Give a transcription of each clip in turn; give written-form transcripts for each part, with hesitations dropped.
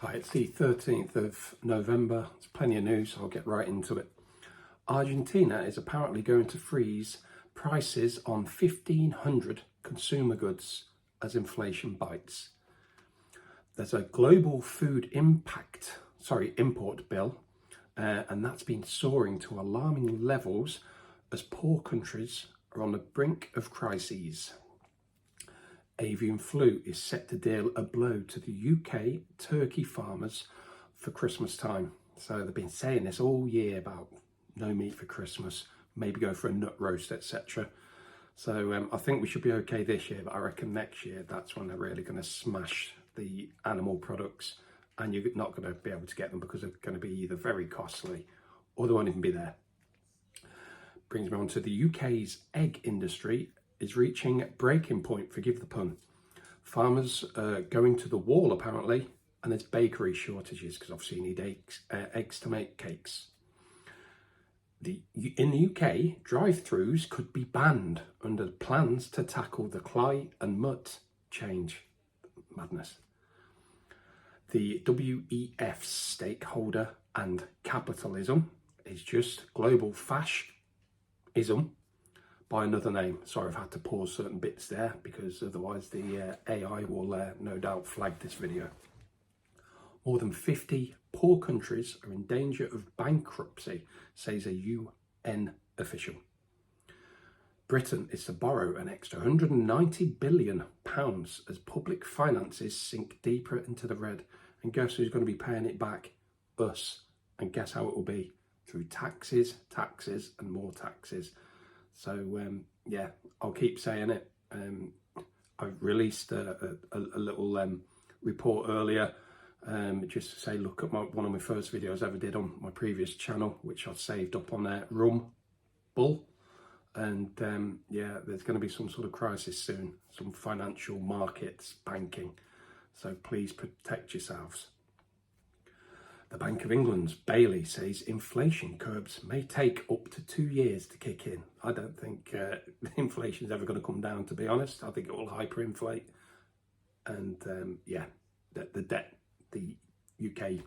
Hi, it's the 13th of November. There's plenty of news. I'll get right into it. Argentina is apparently going to freeze prices on 1,500 consumer goods as inflation bites. There's a global food import bill, and that's been soaring to alarming levels as poor countries are on the brink of crises. Avian flu is set to deal a blow to the UK turkey farmers for Christmas time. So they've been saying this all year about no meat for Christmas, maybe go for a nut roast, etc. So I think we should be okay this year, but I reckon next year that's when they're really going to smash the animal products, and you're not going to be able to get them because they're going to be either very costly or they won't even be there. Brings me on to the UK's egg industry is reaching breaking point, forgive the pun. Farmers are going to the wall apparently, and there's bakery shortages because obviously you need eggs to make cakes. In the UK, drive-thrus could be banned under plans to tackle the Cly and Mutt change. Madness. The WEF stakeholder and capitalism is just global fascism by another name. Sorry, I've had to pause certain bits there because otherwise the AI will no doubt flag this video. More than 50 poor countries are in danger of bankruptcy, says a UN official. Britain is to borrow an extra £190 billion as public finances sink deeper into the red. And guess who's going to be paying it back? Us. And guess how it will be? Through taxes, taxes and more taxes. So yeah, I'll keep saying it. I released a little report earlier just to say, look at one of my first videos I ever did on my previous channel, which I've saved up on there, Rumble. And yeah, there's going to be some sort of crisis soon, some financial markets, banking. So please protect yourselves. The Bank of England's Bailey says inflation curbs may take up to 2 years to kick in. I don't think inflation is ever going to come down, to be honest. I think it will hyperinflate. And yeah, the debt, the UK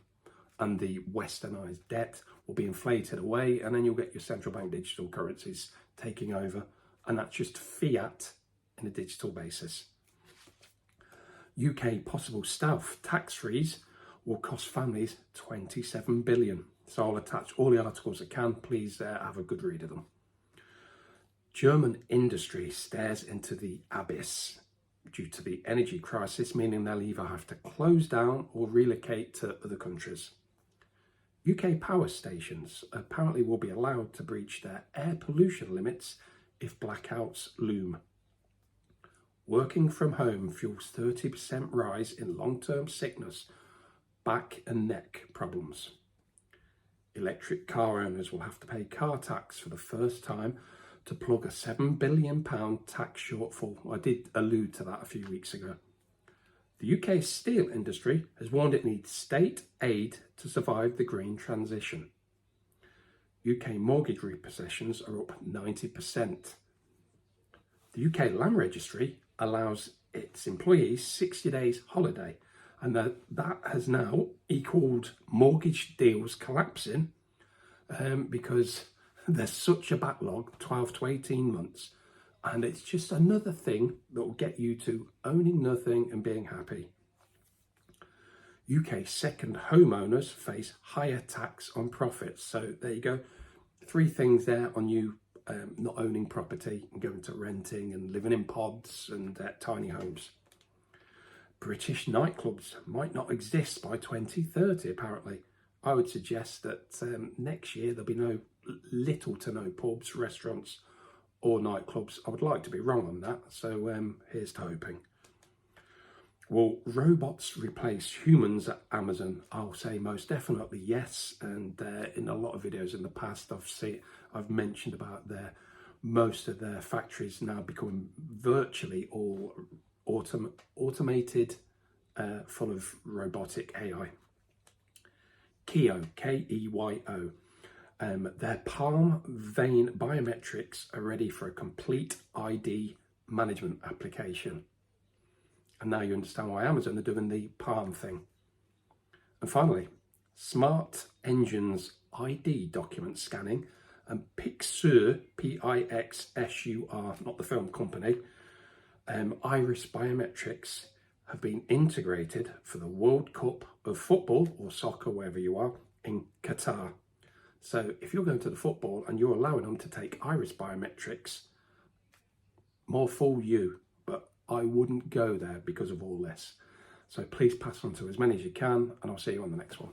and the westernised debt will be inflated away, and then you'll get your central bank digital currencies taking over. And that's just fiat in a digital basis. UK possible stealth tax freeze will cost families $27 billion. So I'll attach all the articles I can. Please have a good read of them. German industry stares into the abyss due to the energy crisis, meaning they'll either have to close down or relocate to other countries. UK power stations apparently will be allowed to breach their air pollution limits if blackouts loom. Working from home fuels 30% rise in long-term sickness, back and neck problems. Electric car owners will have to pay car tax for the first time to plug a £7 billion tax shortfall. I did allude to that a few weeks ago. The UK steel industry has warned it needs state aid to survive the green transition. UK mortgage repossessions are up 90%. The UK Land Registry allows its employees 60 days holiday, and that has now equaled mortgage deals collapsing because there's such a backlog, 12 to 18 months, and it's just another thing that will get you to owning nothing and being happy. UK second homeowners face higher tax on profits. So there you go. 3 things there on you not owning property and going to renting and living in pods and tiny homes. British nightclubs might not exist by 2030, apparently. I would suggest that next year there'll be little to no pubs, restaurants or nightclubs. I would like to be wrong on that, so here's to hoping. Will robots replace humans at Amazon? I'll say most definitely yes, and in a lot of videos in the past I've mentioned about most of their factories now becoming virtually all automated, full of robotic AI. Keyo, K-E-Y-O. Their palm vein biometrics are ready for a complete ID management application. And now you understand why Amazon are doing the palm thing. And finally, Smart Engines ID document scanning and Pixur, Pixsur, not the film company, iris biometrics have been integrated for the World Cup of football or soccer, wherever you are, in Qatar. So if you're going to the football and you're allowing them to take iris biometrics, more fool you, but I wouldn't go there because of all this. So please pass on to as many as you can, and I'll see you on the next one.